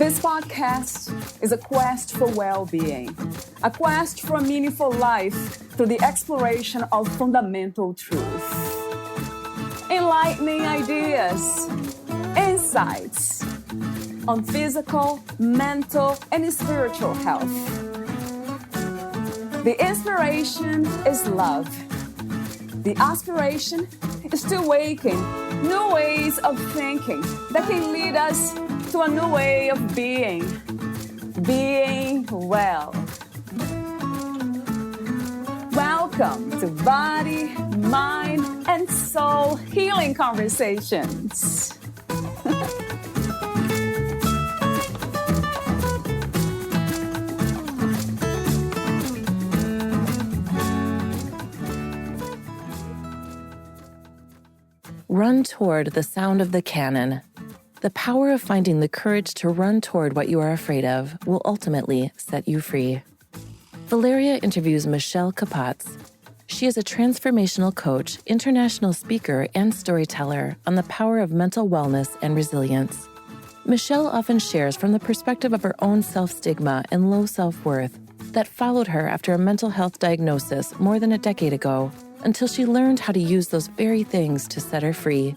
This podcast is a quest for well-being, a quest for a meaningful life through the exploration of fundamental truth. Enlightening ideas, insights on physical, mental, and spiritual health. The inspiration is love. The aspiration is to awaken new ways of thinking that can lead us to a new way of being well. Welcome to Body, Mind, and Soul Healing Conversations. Run toward the sound of the cannon. The power of finding the courage to run toward what you are afraid of will ultimately set you free. Valeria interviews Michele Capots. She is a transformational coach, international speaker, and storyteller on the power of mental wellness and resilience. Michele often shares from the perspective of her own self-stigma and low self-worth that followed her after a mental health diagnosis more than a decade ago, until she learned how to use those very things to set her free.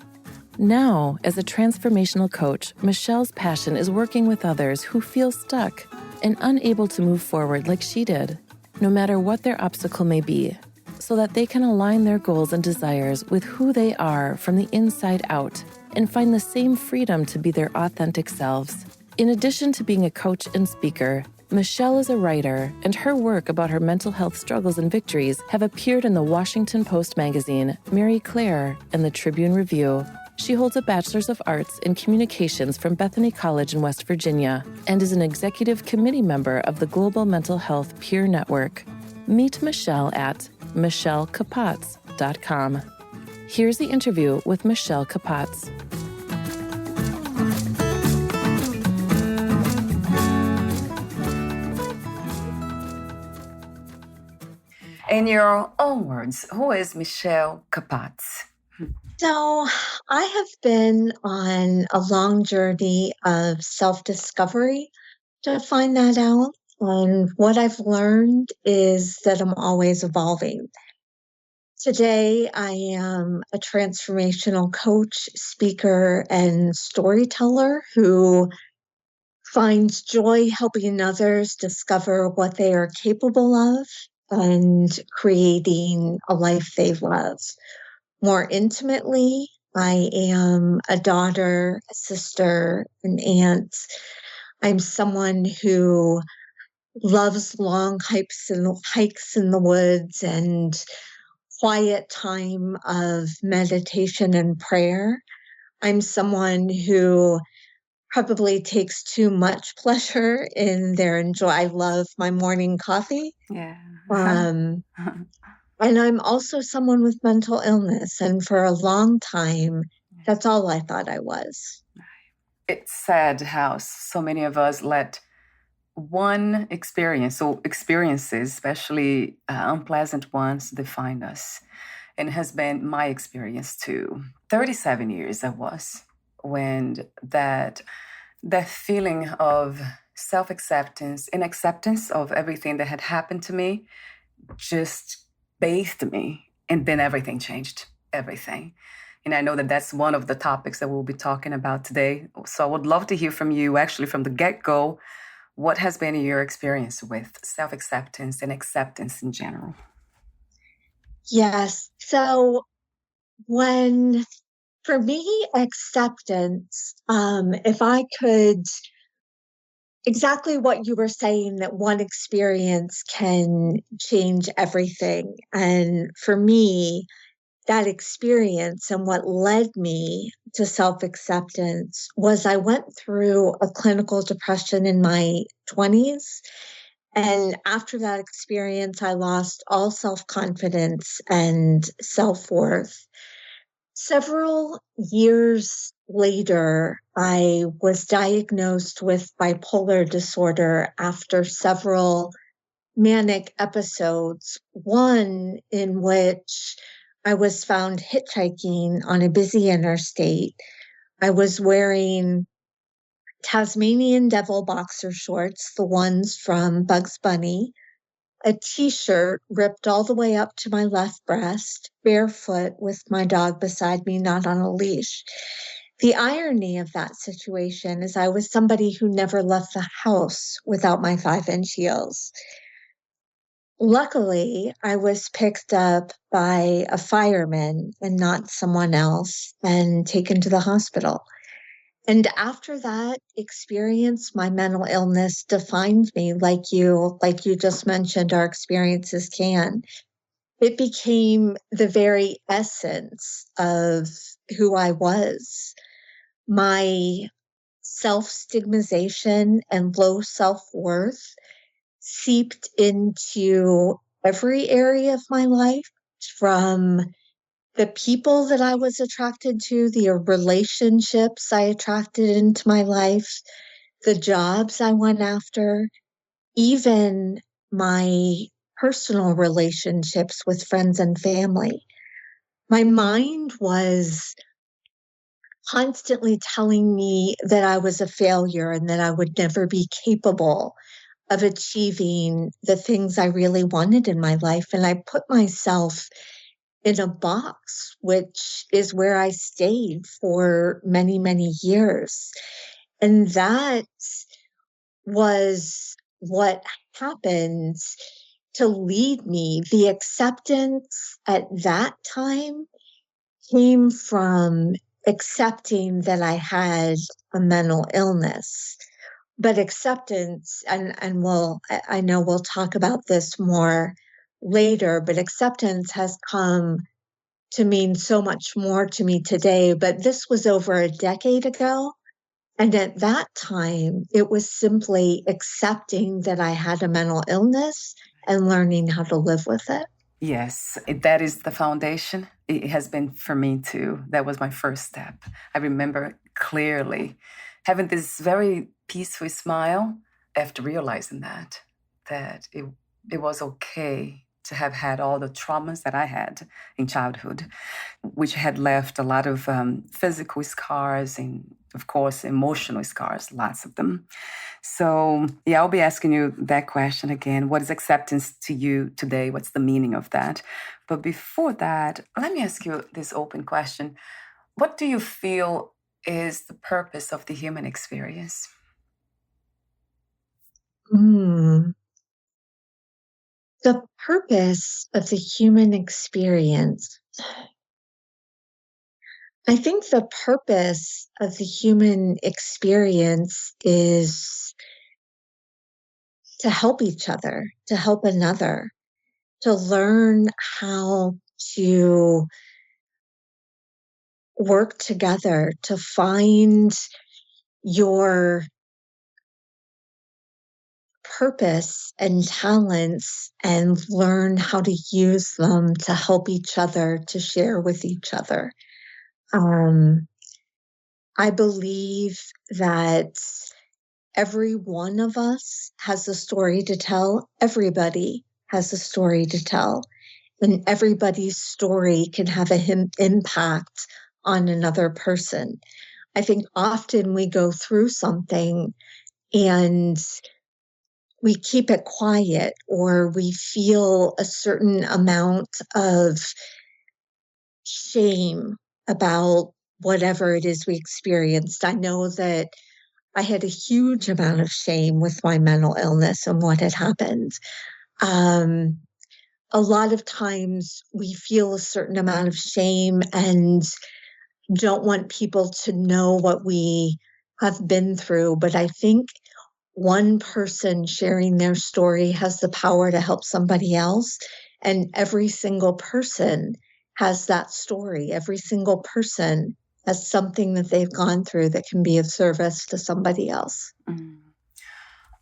Now, as a transformational coach, Michele's passion is working with others who feel stuck and unable to move forward like she did, no matter what their obstacle may be, so that they can align their goals and desires with who they are from the inside out and find the same freedom to be their authentic selves. In addition to being a coach and speaker, Michele is a writer, and her work about her mental health struggles and victories have appeared in the Washington Post magazine, Marie Claire, and the Tribune Review. She holds a Bachelor's of Arts in Communications from Bethany College in West Virginia and is an executive committee member of the Global Mental Health Peer Network. Meet Michele at michelecapots.com. Here's the interview with Michele Capots. In your own words, who is Michele Capots? So I have been on a long journey of self-discovery to find that out. And what I've learned is that I'm always evolving. Today, I am a transformational coach, speaker, and storyteller who finds joy helping others discover what they are capable of and creating a life they love. More intimately, I am a daughter, a sister, an aunt. I'm someone who loves long hikes in the woods and quiet time of meditation and prayer. I'm someone who probably takes too much pleasure in their enjoy. I love my morning coffee. Yeah. And I'm also someone with mental illness. And for a long time, that's all I thought I was. It's sad how so many of us let one experience or experiences, especially unpleasant ones, define us. And it has been my experience too. 37 years I was when that feeling of self-acceptance and acceptance of everything that had happened to me just bathed me, and then everything changed, everything. And I know that that's one of the topics that we'll be talking about today. So I would love to hear from you, actually, from the get-go, what has been your experience with self-acceptance and acceptance in general? Yes. So for me, acceptance, if I could, exactly what you were saying, that one experience can change everything. And for me, that experience and what led me to self-acceptance was I went through a clinical depression in my 20s. And after that experience, I lost all self-confidence and self-worth. Several years later, I was diagnosed with bipolar disorder after several manic episodes, one in which I was found hitchhiking on a busy interstate. I was wearing Tasmanian devil boxer shorts, the ones from Bugs Bunny, a t-shirt ripped all the way up to my left breast, barefoot with my dog beside me, not on a leash. The irony of that situation is I was somebody who never left the house without my 5-inch heels. Luckily, I was picked up by a fireman and not someone else and taken to the hospital. And after that experience, my mental illness defined me like you just mentioned, our experiences can. It became the very essence of who I was. My self-stigmatization and low self-worth seeped into every area of my life, from the people that I was attracted to, the relationships I attracted into my life, the jobs I went after, even my personal relationships with friends and family. My mind was constantly telling me that I was a failure and that I would never be capable of achieving the things I really wanted in my life. And I put myself in a box, which is where I stayed for many, many years. And that was what happened to lead me. The acceptance at that time came from accepting that I had a mental illness. But acceptance, and I know we'll talk about this more later, but acceptance has come to mean so much more to me today. But this was over a decade ago. And at that time, it was simply accepting that I had a mental illness and learning how to live with it. Yes, that is the foundation. It has been for me too. That was my first step. I remember clearly having this very peaceful smile after realizing that it was okay to have had all the traumas that I had in childhood, which had left a lot of physical scars and, of course, emotional scars, lots of them. So, yeah, I'll be asking you that question again. What is acceptance to you today? What's the meaning of that? But before that, let me ask you this open question. What do you feel is the purpose of the human experience? The purpose of the human experience. I think the purpose of the human experience is to help each other, to help another, to learn how to work together, to find your purpose and talents and learn how to use them to help each other, to share with each other. I believe that every one of us has a story to tell. Everybody has a story to tell. And everybody's story can have an impact on another person. I think often we go through something and we keep it quiet, or we feel a certain amount of shame about whatever it is we experienced. I know that I had a huge amount of shame with my mental illness and what had happened. A lot of times we feel a certain amount of shame and don't want people to know what we have been through. But I think one person sharing their story has the power to help somebody else. And every single person has that story. Every single person has something that they've gone through that can be of service to somebody else. Mm.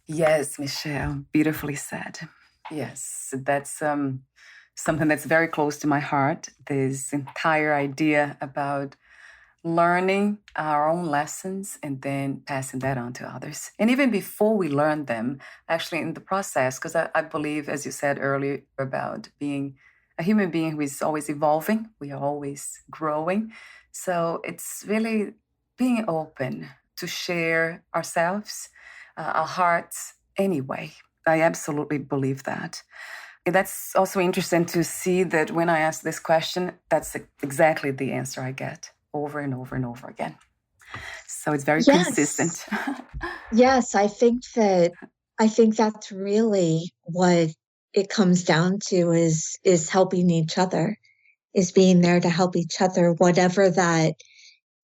Yes, Michele, beautifully said. Yes, that's something that's very close to my heart. This entire idea about learning our own lessons and then passing that on to others. And even before we learn them, actually in the process, because I believe, as you said earlier, about being a human being who is always evolving, we are always growing. So it's really being open to share ourselves, our hearts anyway. I absolutely believe that. And that's also interesting to see that when I ask this question, that's exactly the answer I get over and over and over again. So it's very consistent. Yes, I think that's really what it comes down to is helping each other, is being there to help each other, whatever that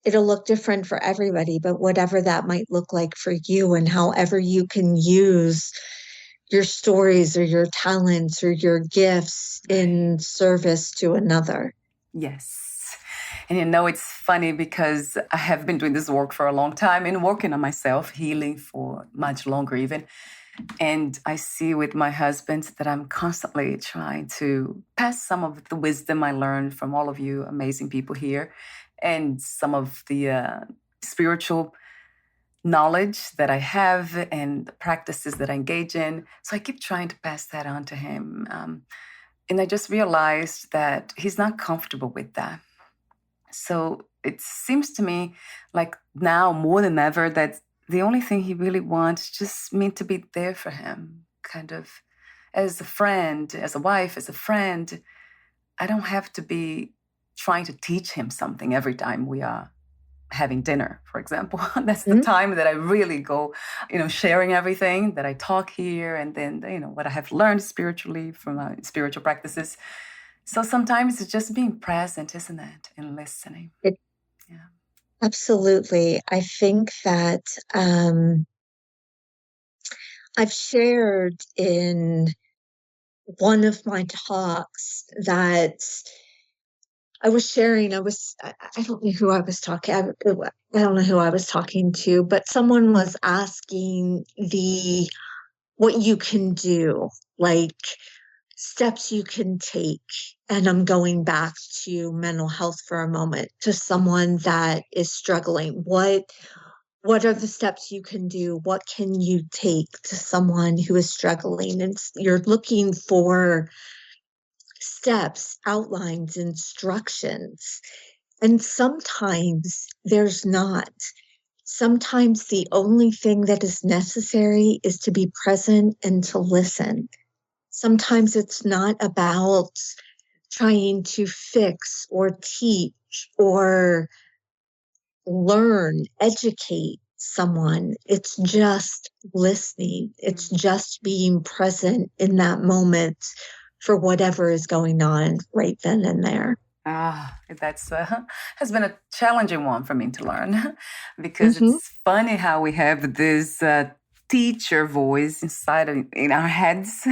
it'll look different for everybody, but whatever that might look like for you, and however you can use your stories or your talents or your gifts in service to another. Yes. And it's funny because I have been doing this work for a long time and working on myself, healing for much longer even. And I see with my husband that I'm constantly trying to pass some of the wisdom I learned from all of you amazing people here, and some of the spiritual knowledge that I have and the practices that I engage in. So I keep trying to pass that on to him. And I just realized that he's not comfortable with that. So it seems to me like now more than ever that the only thing he really wants is just me to be there for him, kind of as a friend, as a wife, as a friend. I don't have to be trying to teach him something every time we are having dinner, for example. That's the time that I really go, sharing everything that I talk here, and then, what I have learned spiritually from my spiritual practices. So sometimes it's just being present, isn't it? And listening. Yeah. Absolutely. I think that I've shared in one of my talks that I was sharing, I don't know who I was talking, I don't know who I was talking to, but someone was asking what you can do, like steps you can take. And I'm going back to mental health for a moment, to someone that is struggling. What are the steps you can do? What can you take to someone who is struggling? And you're looking for steps, outlines, instructions. And sometimes there's not. Sometimes the only thing that is necessary is to be present and to listen. Sometimes it's not about trying to fix or teach or learn, educate someone. It's just listening. It's just being present in that moment for whatever is going on right then and there. That's has been a challenging one for me to learn because it's funny how we have this teacher voice in our heads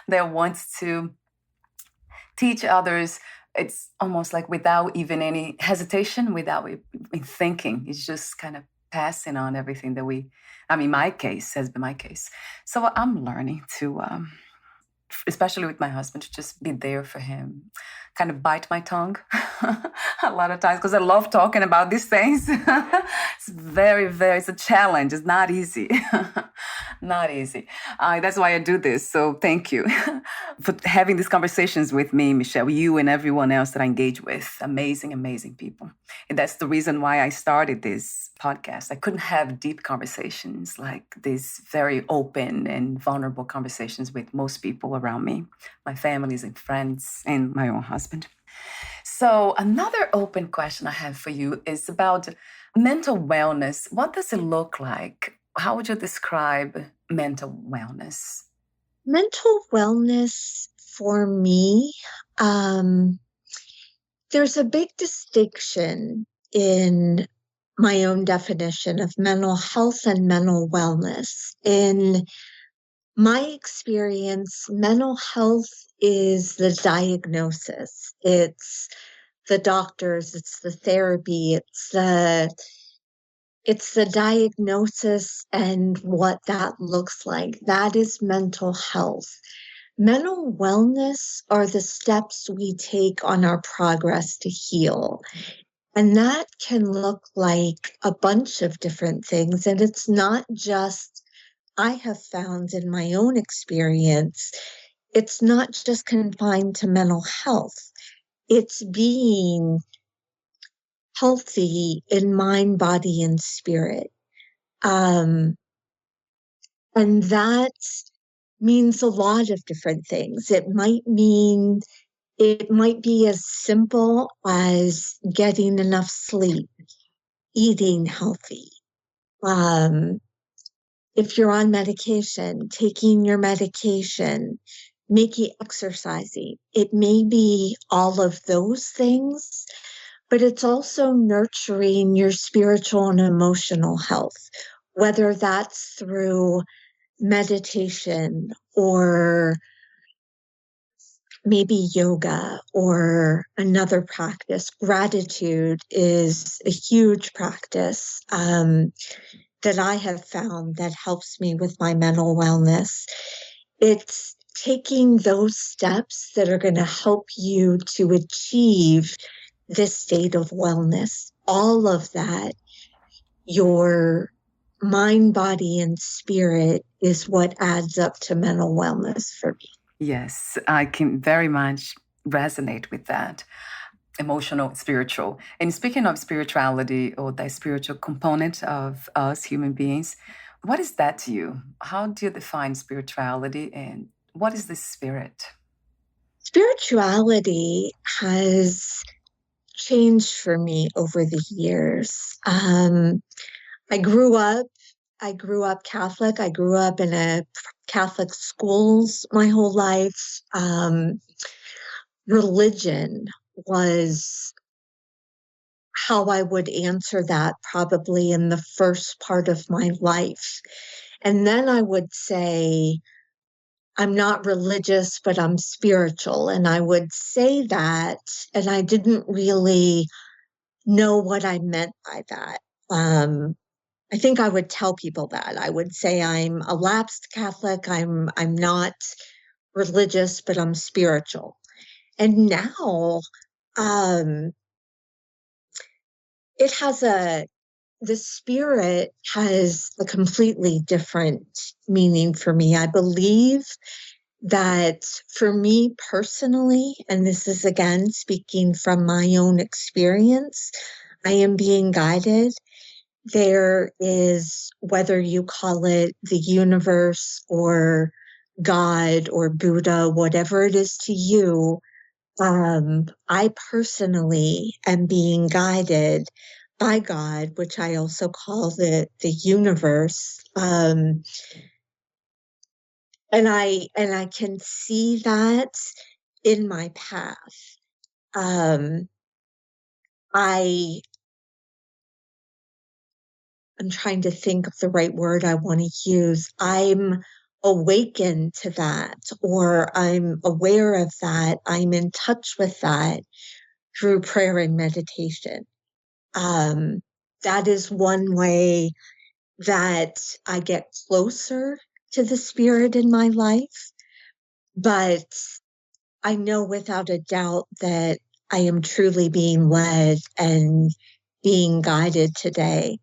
that wants to teach others. It's almost like without even any hesitation, without thinking. It's just kind of passing on everything that my case has been my case. So I'm learning to, especially with my husband, to just be there for him, kind of bite my tongue a lot of times because I love talking about these things. It's a challenge. It's not easy. Not easy. That's why I do this. So thank you for having these conversations with me, Michele, you and everyone else that I engage with. Amazing, amazing people. And that's the reason why I started this podcast. I couldn't have deep conversations like these very open and vulnerable conversations with most people around me, my families and friends, and my own husband. So another open question I have for you is about mental wellness. What does it look like? How would you describe mental wellness? Mental wellness for me, there's a big distinction in my own definition of mental health and mental wellness. In my experience, mental health is the diagnosis. It's the doctors, it's the therapy, it's the diagnosis and what that looks like. That is mental health. Mental wellness are the steps we take on our progress to heal. And that can look like a bunch of different things. And it's not just, I have found in my own experience, it's not just confined to mental health. It's being healthy in mind, body, and spirit. And that means a lot of different things. It might be as simple as getting enough sleep, eating healthy. If you're on medication, taking your medication, making exercising. It may be all of those things, but it's also nurturing your spiritual and emotional health, whether that's through meditation or maybe yoga or another practice. Gratitude is a huge practice that I have found that helps me with my mental wellness. It's taking those steps that are going to help you to achieve this state of wellness. All of that, your mind, body, and spirit is what adds up to mental wellness for me. Yes, I can very much resonate with that. Emotional, spiritual. And speaking of spirituality or the spiritual component of us human beings, what is that to you? How do you define spirituality and what is the spirit? Spirituality has changed for me over the years. I grew up Catholic. I grew up in a Catholic schools my whole life. Religion was how I would answer that probably in the first part of my life. And then I would say, I'm not religious, but I'm spiritual. And I would say that, and I didn't really know what I meant by that. I think I would tell people that. I would say I'm a lapsed Catholic. I'm not religious, but I'm spiritual. And now, it has the spirit has a completely different meaning for me. I believe that for me personally, and this is again speaking from my own experience, I am being guided. There is, whether you call it the universe or God or Buddha, whatever it is to you, I personally am being guided by God, which I also call the universe. And I can see that in my path. I'm trying to think of the right word I want to use. I'm awakened to that, or I'm aware of that. I'm in touch with that through prayer and meditation. That is one way that I get closer to the spirit in my life. But I know without a doubt that I am truly being led and being guided today.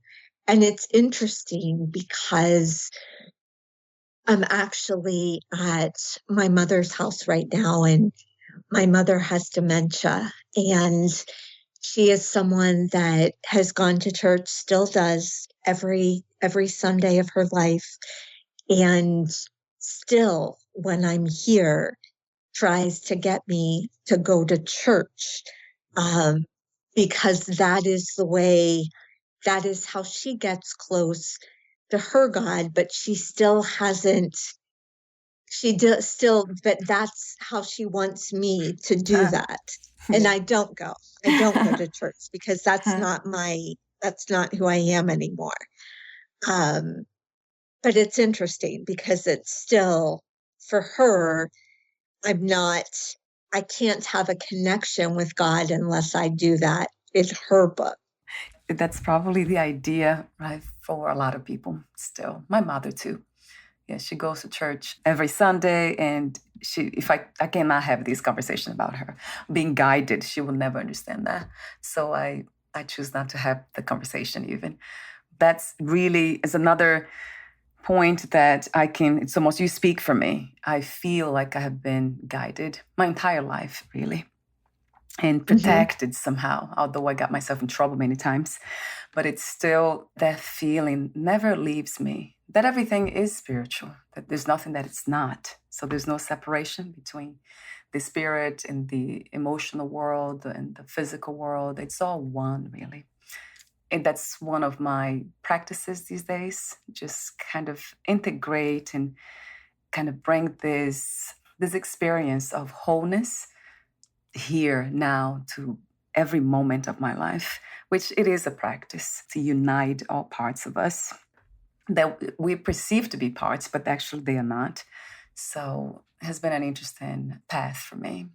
And it's interesting because I'm actually at my mother's house right now, and my mother has dementia, and she is someone that has gone to church, still does every Sunday of her life, and still, when I'm here, tries to get me to go to church, because that is the way, that is how she gets close to her God, but she still hasn't, but that's how she wants me to do that. And I don't go to church because that's not who I am anymore. But it's interesting because it's still, for her, I can't have a connection with God unless I do that. It's her book. That's probably the idea, right, for a lot of people still. My mother too. Yeah, she goes to church every Sunday, and if I cannot have this conversation about her being guided, she will never understand that. So I choose not to have the conversation even. That's really is another point that it's almost you speak for me. I feel like I have been guided my entire life, really. and protected somehow, although I got myself in trouble many times. But it's still, that feeling never leaves me, that everything is spiritual, that there's nothing that it's not. So there's no separation between the spirit and the emotional world and the physical world. It's all one, really. And that's one of my practices these days, just kind of integrate and kind of bring this experience of wholeness here now to every moment of my life, which it is a practice to unite all parts of us that we perceive to be parts, but actually they are not. So it has been an interesting path for me.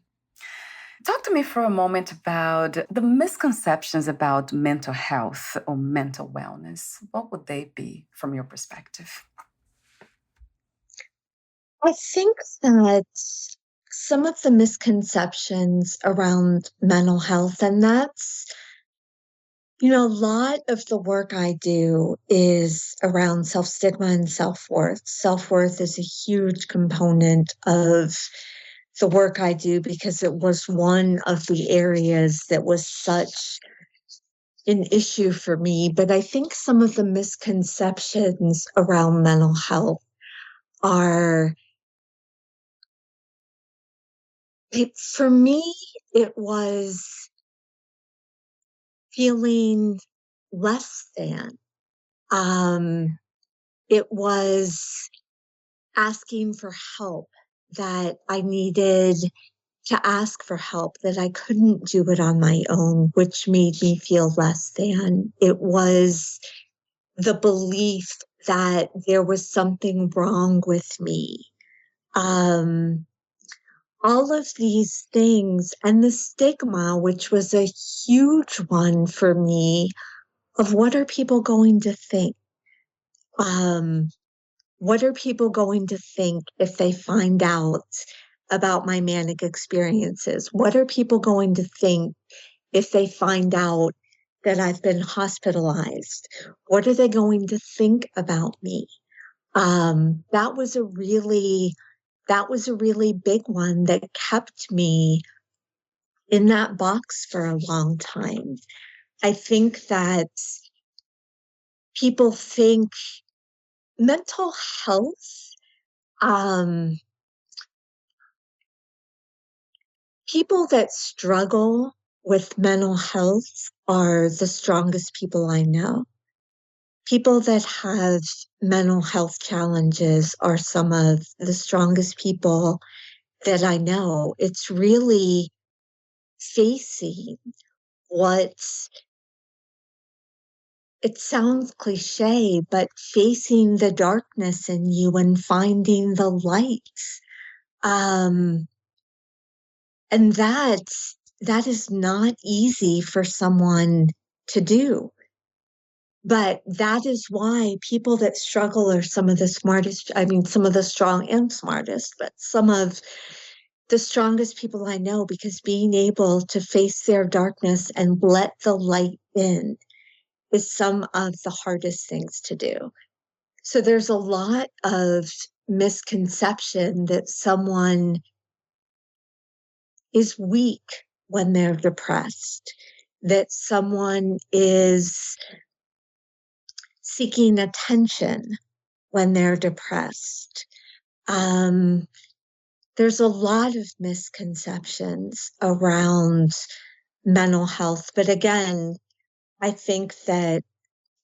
Talk to me for a moment about the misconceptions about mental health or mental wellness. What would they be from your perspective? I think that some of the misconceptions around mental health, and that's, a lot of the work I do is around self-stigma and self-worth. Self-worth is a huge component of the work I do because it was one of the areas that was such an issue for me. But I think some of the misconceptions around mental health are, for me, it was feeling less than. It was asking for help, that I needed to ask for help, that I couldn't do it on my own, which made me feel less than. It was the belief that there was something wrong with me. All of these things, and the stigma, which was a huge one for me, of what are people going to think? What are people going to think if they find out about my manic experiences? What are people going to think if they find out that I've been hospitalized? What are they going to think about me? That was a really big one that kept me in that box for a long time. I think that people think mental health, people that struggle with mental health are the strongest people I know. People that have mental health challenges are some of the strongest people that I know. It's really facing what, it sounds cliche, but facing the darkness in you and finding the light. And that is not easy for someone to do. But that is why people that struggle are some of the smartest, some of the strong and smartest, but some of the strongest people I know, because being able to face their darkness and let the light in is some of the hardest things to do. So there's a lot of misconception that someone is weak when they're depressed, that someone is seeking attention when they're depressed. There's a lot of misconceptions around mental health. But again, I think that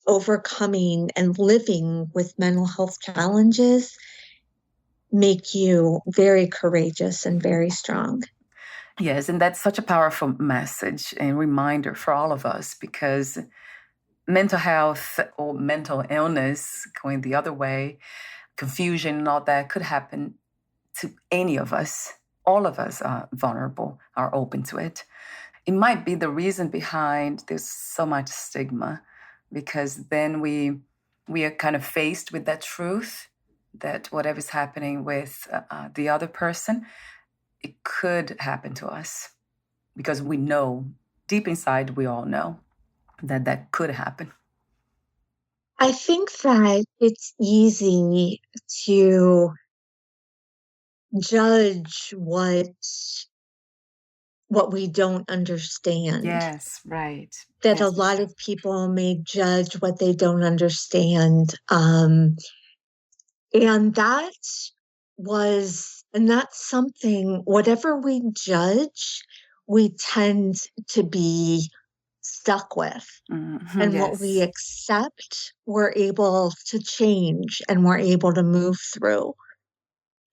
overcoming and living with mental health challenges make you very courageous and very strong. Yes, and that's such a powerful message and reminder for all of us, because mental health or mental illness, going the other way, confusion and all that could happen to any of us. All of us are vulnerable, are open to it. It might be the reason behind there's so much stigma, because then we are kind of faced with that truth that whatever's happening with the other person, it could happen to us, because we know deep inside, we all know that that could happen. I think that it's easy to judge what what we don't understand. Yes, right. That a Yes, lot Michelle. of people may judge what they don't understand. And that's something, whatever we judge, we tend to be stuck with. Mhm, And what we yes. accept, we're able to change and we're able to move through.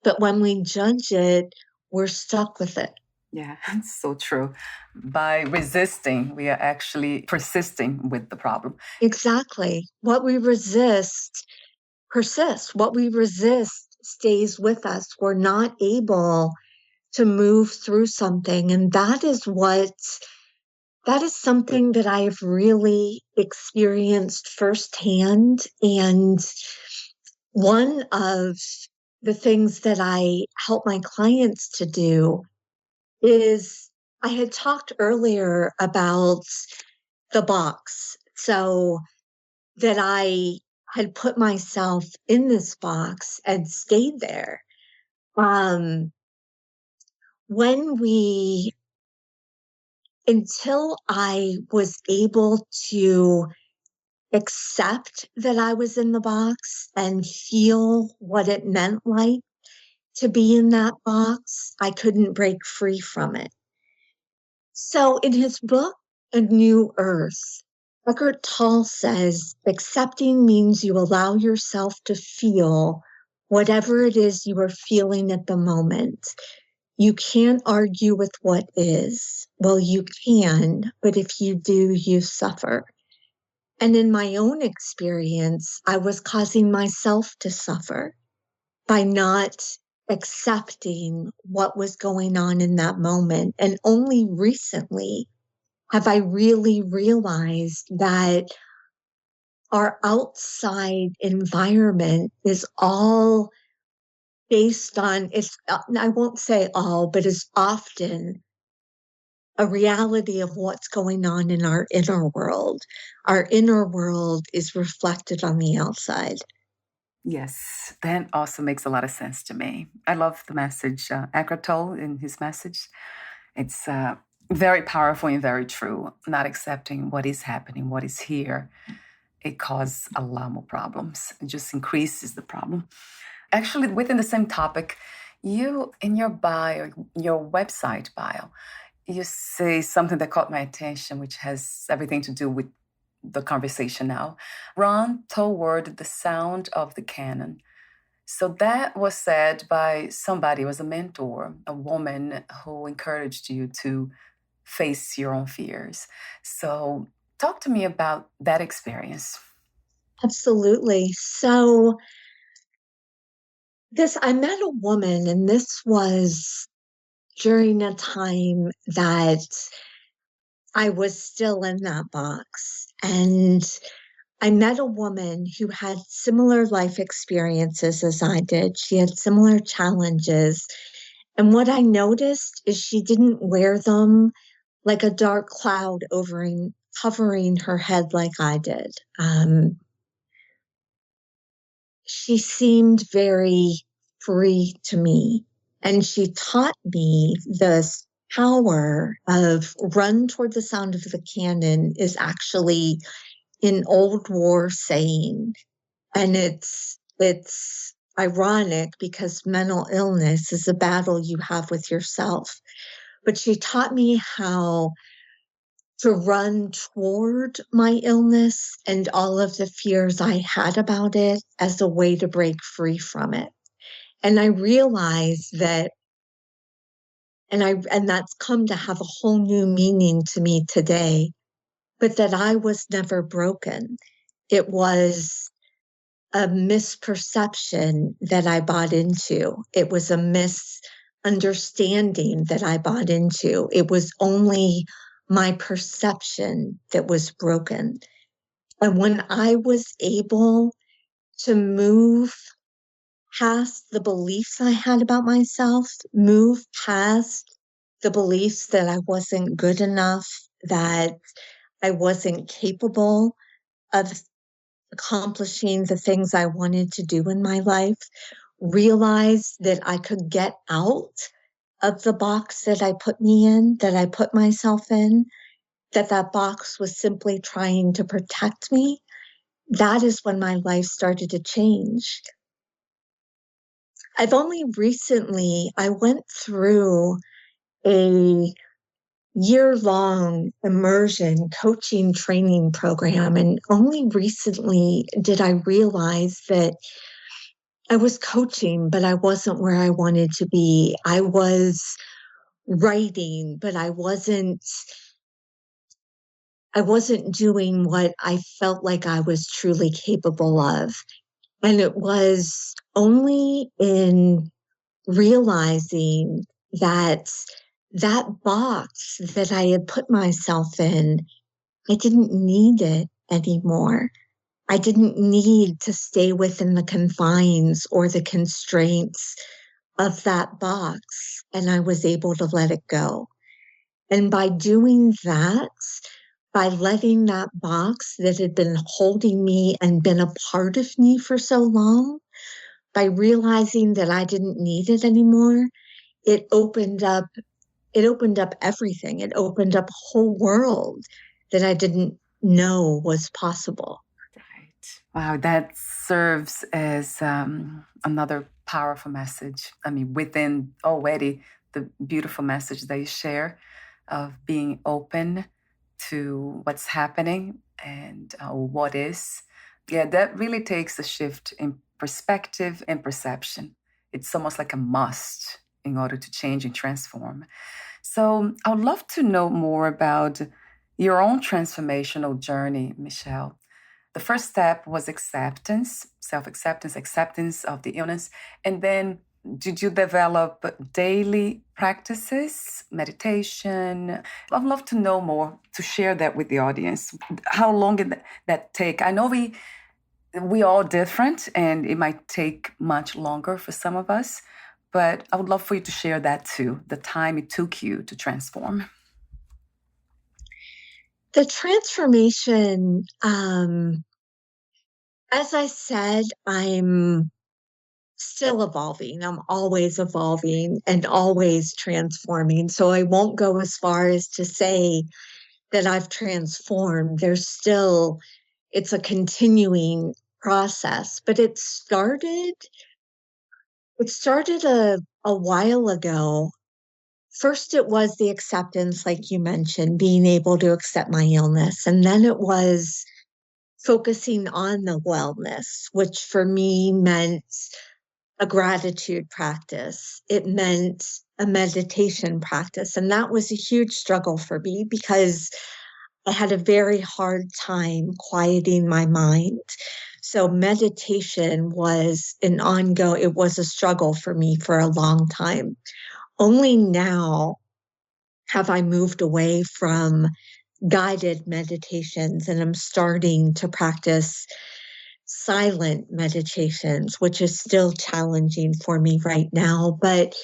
But when we judge it, we're stuck with it. Yeah, it's so true. By resisting, we are actually persisting with the problem. Exactly. What we resist persists. What we resist stays with us. We're not able to move through something. And that is something that I have really experienced firsthand. And one of the things that I help my clients to do is I had talked earlier about the box. So that I had put myself in this box and stayed there. Um, when we, until I was able to accept that I was in the box and feel what it meant like to be in that box, I couldn't break free from it. So in his book, A New Earth, Eckhart Tolle says, accepting means you allow yourself to feel whatever it is you are feeling at the moment. You can't argue with what is. Well, you can, but if you do, you suffer. And in my own experience, I was causing myself to suffer by not accepting what was going on in that moment. And only recently have I really realized that our outside environment is all based on, I won't say all, but is often a reality of what's going on in our inner world. Our inner world is reflected on the outside. Yes, that also makes a lot of sense to me. I love the message, Eckhart Tolle in his message. It's very powerful and very true. Not accepting what is happening, what is here, it causes a lot more problems. It just increases the problem. Actually, within the same topic, you, in your bio, your website bio, you say something that caught my attention, which has everything to do with the conversation now. Run toward the sound of the cannon. So that was said by somebody, it was a mentor, a woman who encouraged you to face your own fears. So talk to me about that experience. Absolutely. So I met a woman, and this was during a time that I was still in that box. And I met a woman who had similar life experiences as I did. She had similar challenges. And what I noticed is she didn't wear them like a dark cloud covering her head like I did. She seemed very free to me. And she taught me the power of run toward the sound of the cannon is actually an old war saying. And it's ironic because mental illness is a battle you have with yourself. But she taught me how to run toward my illness and all of the fears I had about it as a way to break free from it. And I realized that, and that's come to have a whole new meaning to me today, but that I was never broken. It was a misperception that I bought into. It was a misunderstanding that I bought into. It was only my perception that was broken. And when I was able to move past the beliefs I had about myself, move past the beliefs that I wasn't good enough, that I wasn't capable of accomplishing the things I wanted to do in my life, realized that I could get out of the box that I put me in, that I put myself in, that box was simply trying to protect me, that is when my life started to change. I've only recently, I went through a year-long immersion coaching training program, and only recently did I realize that I was coaching, but I wasn't where I wanted to be. I was writing, but I wasn't doing what I felt like I was truly capable of. And it was only in realizing that that box that I had put myself in, I didn't need it anymore. I didn't need to stay within the confines or the constraints of that box, and I was able to let it go. And by doing that, by letting that box that had been holding me and been a part of me for so long, by realizing that I didn't need it anymore, it opened up everything. It opened up a whole world that I didn't know was possible. Right. Wow, that serves as another powerful message. I mean, within already the beautiful message they share of being open to what's happening and what is. Yeah, that really takes a shift in perspective and perception. It's almost like a must in order to change and transform. So I would love to know more about your own transformational journey, Michele. The first step was acceptance, self-acceptance, acceptance of the illness. And then did you develop daily practices, meditation? I'd love to know more, to share that with the audience. How long did that take? I know we all different and it might take much longer for some of us, but I would love for you to share that too, the time it took you to transform. The transformation, as I said, I'm still evolving. I'm always evolving and always transforming. So I won't go as far as to say that I've transformed. It's a continuing process, but it started a while ago. First, it was the acceptance, like you mentioned, being able to accept my illness. And then it was focusing on the wellness, which for me meant a gratitude practice. It meant a meditation practice. And that was a huge struggle for me because I had a very hard time quieting my mind. So meditation was it was a struggle for me for a long time. Only now have I moved away from guided meditations and I'm starting to practice silent meditations, which is still challenging for me right now. But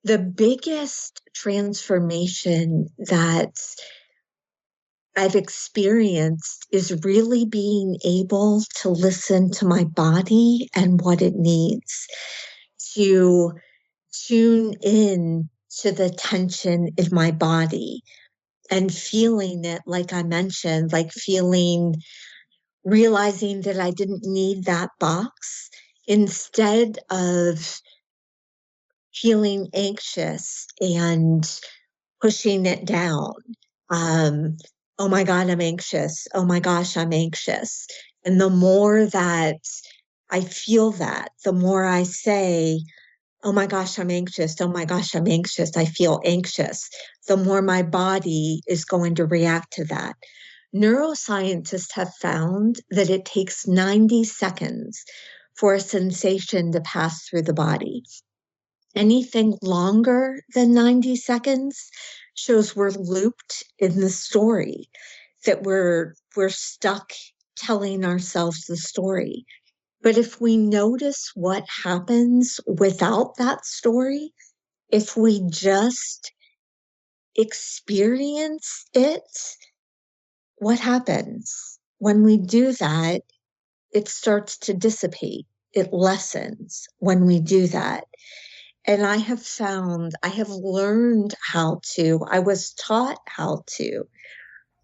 the biggest transformation that I've experienced is really being able to listen to my body and what it needs, to tune in to the tension in my body and feeling it, like I mentioned, realizing that I didn't need that box instead of feeling anxious and pushing it down. Oh my God, I'm anxious. Oh my gosh, I'm anxious. And the more that I feel that, the more I say, oh my gosh, I'm anxious. Oh my gosh, I'm anxious. I feel anxious. The more my body is going to react to that. Neuroscientists have found that it takes 90 seconds for a sensation to pass through the body. Anything longer than 90 seconds shows we're looped in the story, that we're stuck telling ourselves the story. But if we notice what happens without that story, if we just experience it, what happens? When we do that, it starts to dissipate. It lessens when we do that. And I have found, I have learned how to, I was taught how to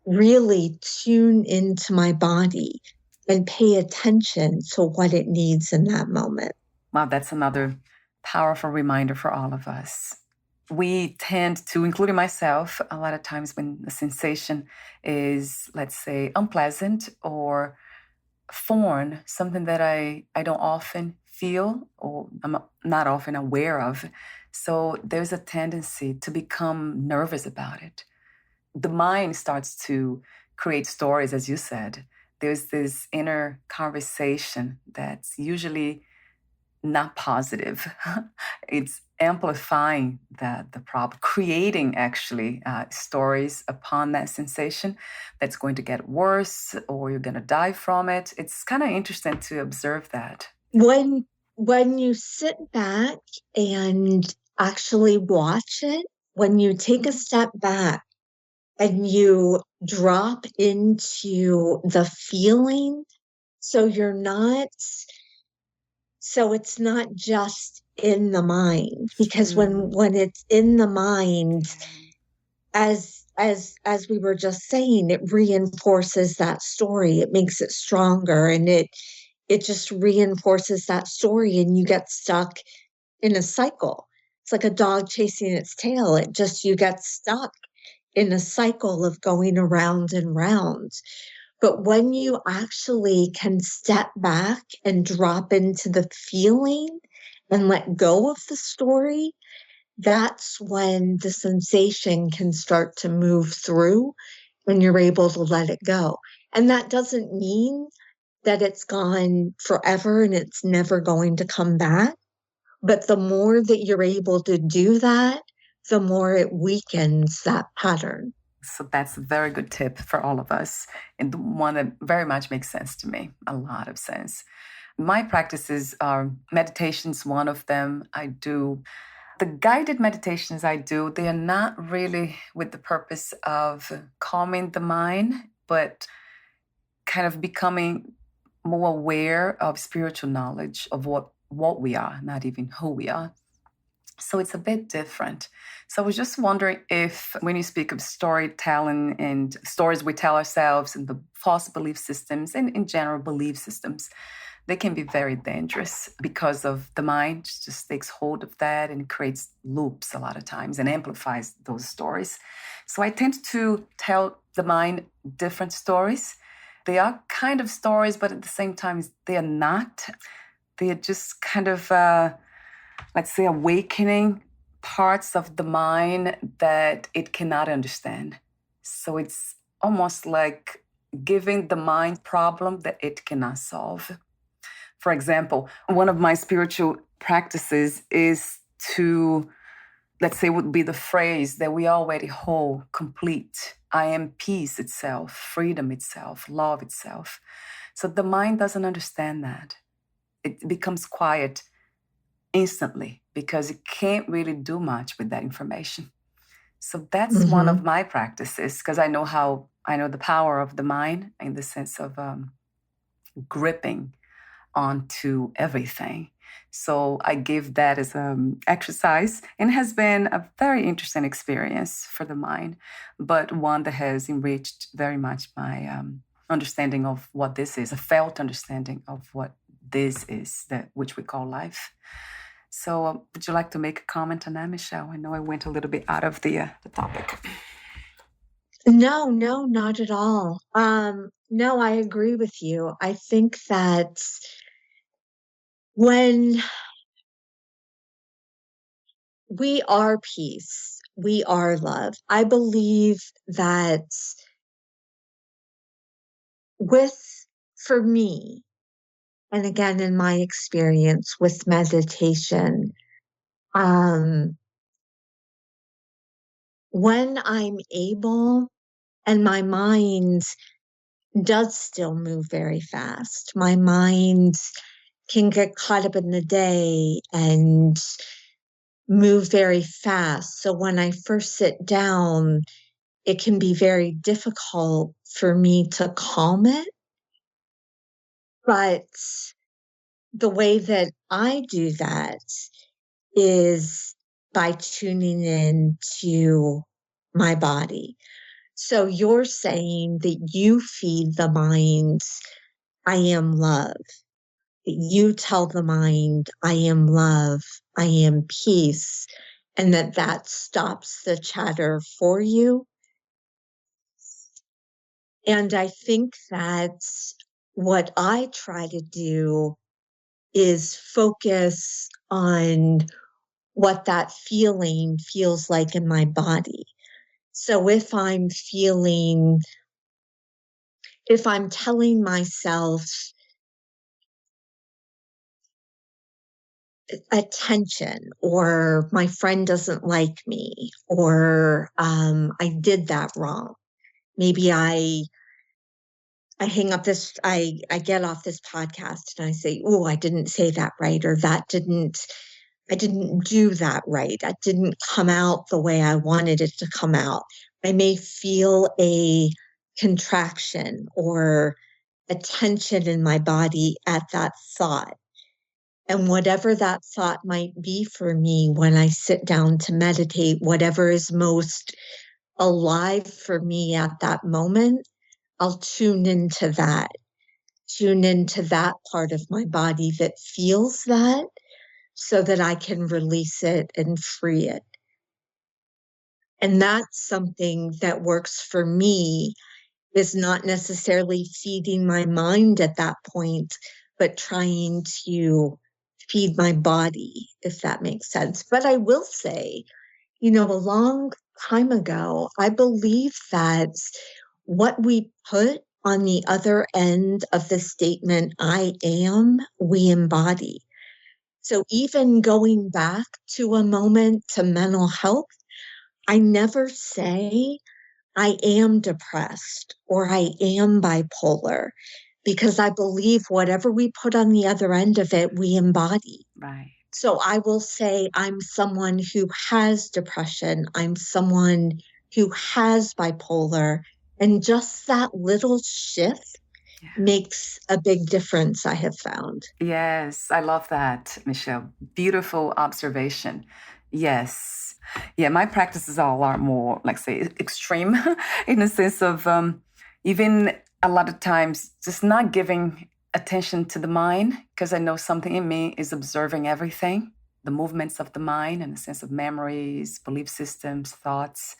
really tune into my body and pay attention to what it needs in that moment. Wow, that's another powerful reminder for all of us. We tend to, including myself, a lot of times when the sensation is, let's say, unpleasant or foreign, something that I don't often feel or I'm not often aware of. So there's a tendency to become nervous about it. The mind starts to create stories, as you said. There's this inner conversation that's usually not positive. It's amplifying the problem, creating actually stories upon that sensation that's going to get worse or you're going to die from it. It's kind of interesting to observe that. When you sit back and actually watch it, when you take a step back and you drop into the feeling, so it's not just in the mind, because when it's in the mind, as we were just saying, it reinforces that story. It makes it stronger, and it just reinforces that story, and you get stuck in a cycle. It's like a dog chasing its tail. You get stuck in a cycle of going around and round. But when you actually can step back and drop into the feeling and let go of the story, that's when the sensation can start to move through and you're able to let it go. And that doesn't mean that it's gone forever and it's never going to come back. But the more that you're able to do that, the more it weakens that pattern. So that's a very good tip for all of us, and one that very much makes sense to me, a lot of sense. My practices are meditations, one of them. I do the guided meditations I do, they are not really with the purpose of calming the mind, but kind of becoming more aware of spiritual knowledge of what we are, not even who we are. So it's a bit different. So I was just wondering if, when you speak of storytelling and stories we tell ourselves and the false belief systems and in general belief systems, they can be very dangerous because of the mind just takes hold of that and creates loops a lot of times and amplifies those stories. So I tend to tell the mind different stories. They are kind of stories, but at the same time, they are not. They are just kind of, let's say, awakening parts of the mind that it cannot understand. So it's almost like giving the mind problem that it cannot solve. For example, one of my spiritual practices is to, let's say, would be the phrase that we already hold complete. I am peace itself, freedom itself, love itself. So the mind doesn't understand that. It becomes quiet instantly because it can't really do much with that information. So that's one of my practices, because I know the power of the mind in the sense of gripping onto everything. So I give that as an exercise, and it has been a very interesting experience for the mind, but one that has enriched very much my understanding of what this is, a felt understanding of what this is, that which we call life. So would you like to make a comment on that, Michelle? I know I went a little bit out of the topic. No, not at all. No, I agree with you. I think that when we are peace, we are love. I believe that for me, and again, in my experience with meditation, when I'm able, and my mind does still move very fast, my mind can get caught up in the day and move very fast. So when I first sit down, it can be very difficult for me to calm it. But the way that I do that is by tuning in to my body. So you're saying that you feed the mind, I am love. You tell the mind, I am love, I am peace, and that stops the chatter for you. And I think that what I try to do is focus on what that feeling feels like in my body. So if I'm telling myself attention, or my friend doesn't like me, or I did that wrong. Maybe I hang up this, I get off this podcast and I say, oh, I didn't say that right, or I didn't do that right. That didn't come out the way I wanted it to come out. I may feel a contraction or a tension in my body at that thought. And whatever that thought might be for me when I sit down to meditate, whatever is most alive for me at that moment, I'll tune into that part of my body that feels that, so that I can release it and free it. And that's something that works for me, is not necessarily feeding my mind at that point, but trying to feed my body, if that makes sense. But I will say, a long time ago, I believe that what we put on the other end of the statement, I am, we embody. So even going back to a moment to mental health, I never say I am depressed or I am bipolar, because I believe whatever we put on the other end of it, we embody. Right. So I will say I'm someone who has depression. I'm someone who has bipolar. And just that little shift makes a big difference, I have found. Yes, I love that, Michele. Beautiful observation. Yes. Yeah, my practices are a lot more, like say, extreme in the sense of even a lot of times just not giving attention to the mind, because I know something in me is observing everything, the movements of the mind and the sense of memories, belief systems, thoughts.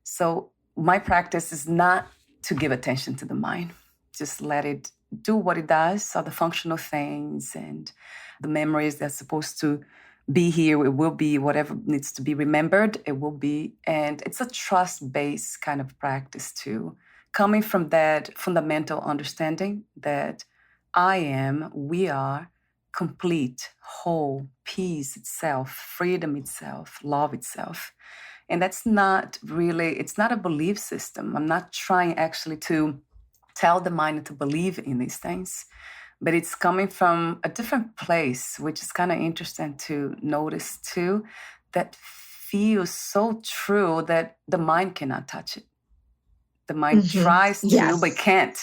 So my practice is not to give attention to the mind. Just let it do what it does, all the functional things and the memories that's supposed to be here. It will be whatever needs to be remembered. It will be. And it's a trust-based kind of practice too, coming from that fundamental understanding that I am, we are complete, whole, peace itself, freedom itself, love itself. And that's not really, it's not a belief system. I'm not trying actually to tell the mind to believe in these things, but it's coming from a different place, which is kind of interesting to notice too, that feels so true that the mind cannot touch it. The mind tries to, but can't.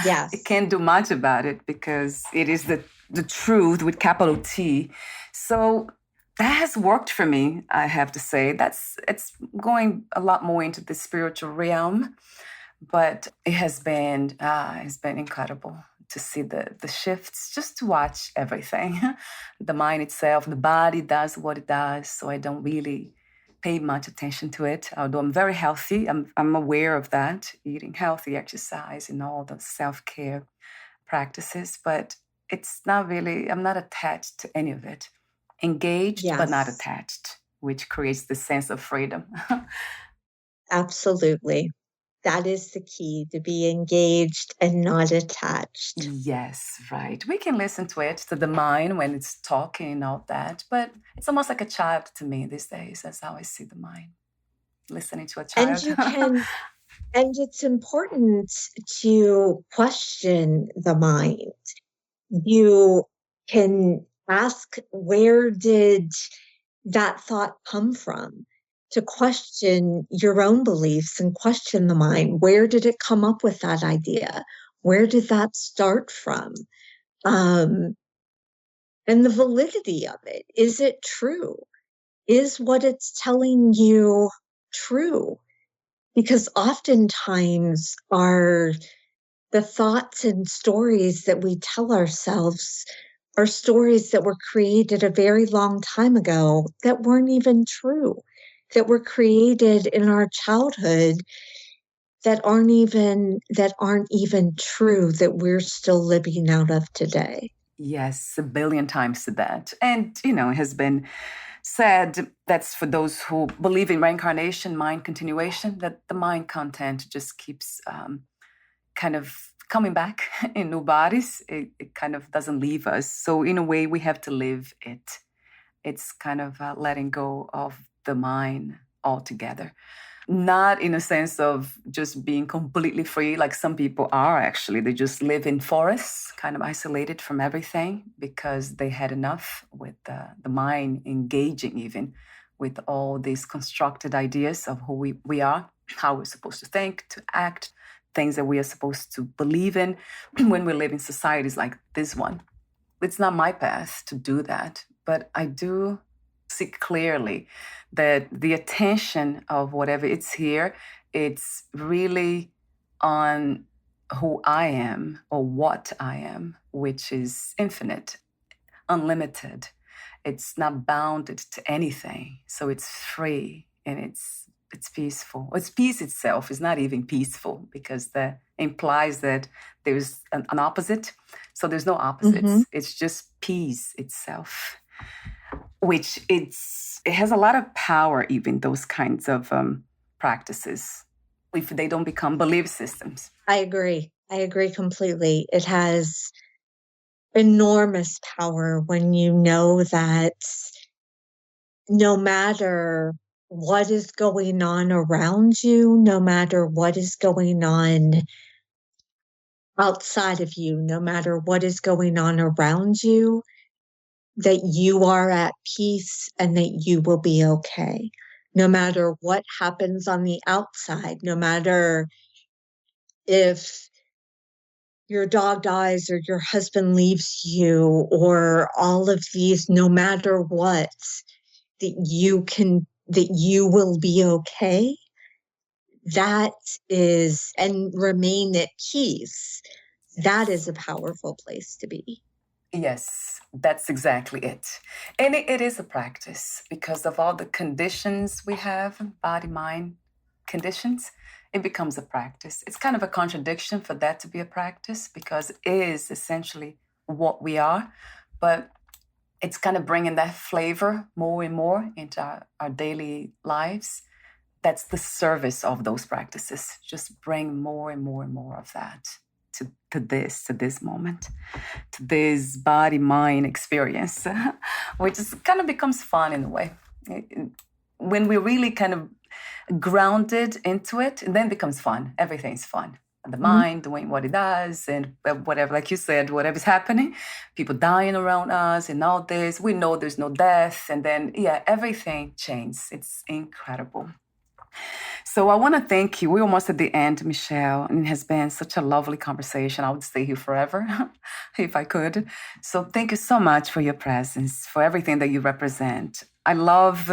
Yes. It can't do much about it because it is the truth with capital T. So that has worked for me, I have to say. It's going a lot more into the spiritual realm, but it has been incredible to see the shifts, just to watch everything. The mind itself, the body does what it does, so I don't really pay much attention to it, although I'm very healthy. I'm aware of that, eating healthy, exercise, and all the self-care practices, but it's not really, I'm not attached to any of it. Engaged, but not attached, which creates the sense of freedom. Absolutely. That is the key, to be engaged and not attached. Yes, right. We can listen to it, to the mind when it's talking and all that, but it's almost like a child to me these days. That's how I see the mind, listening to a child. And you can, and it's important to question the mind. You can ask, where did that thought come from? To question your own beliefs and question the mind. Where did it come up with that idea? Where did that start from? And the validity of it. Is it true? is what it's telling you true? Because oftentimes the thoughts and stories that we tell ourselves are stories that were created a very long time ago that weren't even true, that were created in our childhood that aren't even true, that we're still living out of today. Yes, a billion times to that. And, it has been said that's for those who believe in reincarnation, mind continuation, that the mind content just keeps kind of coming back in new bodies. It kind of doesn't leave us. So in a way, we have to live it. It's kind of letting go of the mind altogether. Not in a sense of just being completely free, like some people are actually. They just live in forests, kind of isolated from everything because they had enough with the mind engaging even with all these constructed ideas of who we are, how we're supposed to think, to act, things that we are supposed to believe in when we live in societies like this one. It's not my path to do that, but I do see clearly that the attention of whatever it's here, it's really on who I am or what I am, which is infinite, unlimited. It's not bounded to anything. So it's free and it's peaceful. It's peace itself. It's not even peaceful because that implies that there's an opposite. So there's no opposites. Mm-hmm. It's just peace itself, which it has a lot of power, even those kinds of practices, if they don't become belief systems. I agree completely. It has enormous power when you know that no matter what is going on around you, no matter what is going on outside of you, no matter what is going on around you, that you are at peace and that you will be okay. No matter what happens on the outside, no matter if your dog dies or your husband leaves you or all of these, no matter what, that you will be okay. That is, and remain at peace. That is a powerful place to be. Yes, that's exactly it. And it is a practice because of all the conditions we have, body, mind conditions, it becomes a practice. It's kind of a contradiction for that to be a practice because it is essentially what we are, but it's kind of bringing that flavor more and more into our daily lives. That's the service of those practices. Just bring more and more and more of that to this moment, to this body-mind experience, which is kind of becomes fun in a way. When we really kind of grounded into it, and then it becomes fun. Everything's fun. The mind doing what it does, and whatever, like you said, whatever's happening, people dying around us and all this, we know there's no death. And then, everything changes. It's incredible. So I want to thank you. We're almost at the end, Michele, and it has been such a lovely conversation. I would stay here forever if I could. So thank you so much for your presence, for everything that you represent. I love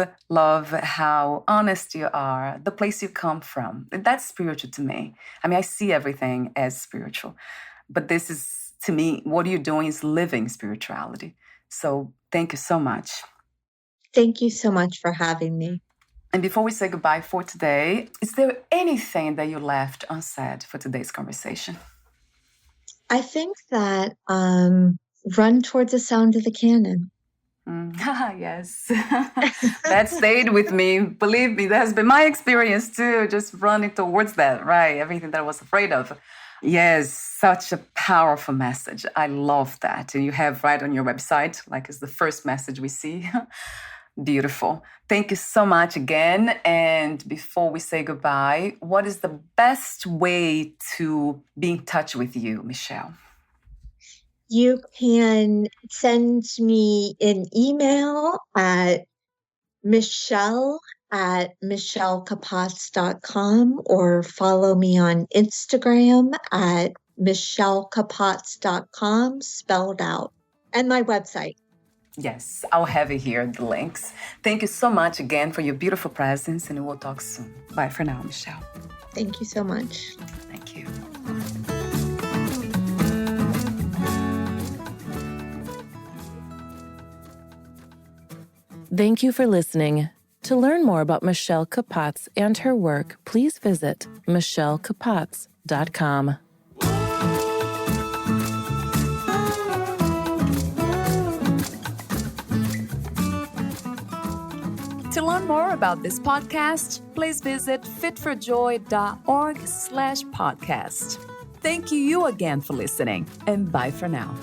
how honest you are, the place you come from. That's spiritual to me. I mean, I see everything as spiritual, but this is, to me, what you're doing is living spirituality. So thank you so much. Thank you so much for having me. And before we say goodbye for today, is there anything that you left unsaid for today's conversation? I think that run toward the sound of the cannon. Yes, that stayed with me. Believe me, that has been my experience too, just running towards that, right? Everything that I was afraid of. Yes, such a powerful message. I love that. And you have right on your website, like it's the first message we see. Beautiful. Thank you so much again. And before we say goodbye, what is the best way to be in touch with you, Michele? You can send me an email at michele@michelecapots.com or follow me on Instagram at michelecapots.com, spelled out, and my website. Yes, I'll have it here, the links. Thank you so much again for your beautiful presence, and we'll talk soon. Bye for now, Michele. Thank you so much. Thank you. Thank you for listening. To learn more about Michele Capots and her work, please visit michelecapots.com. To learn more about this podcast, please visit fitforjoy.org/podcast. Thank you again for listening, and bye for now.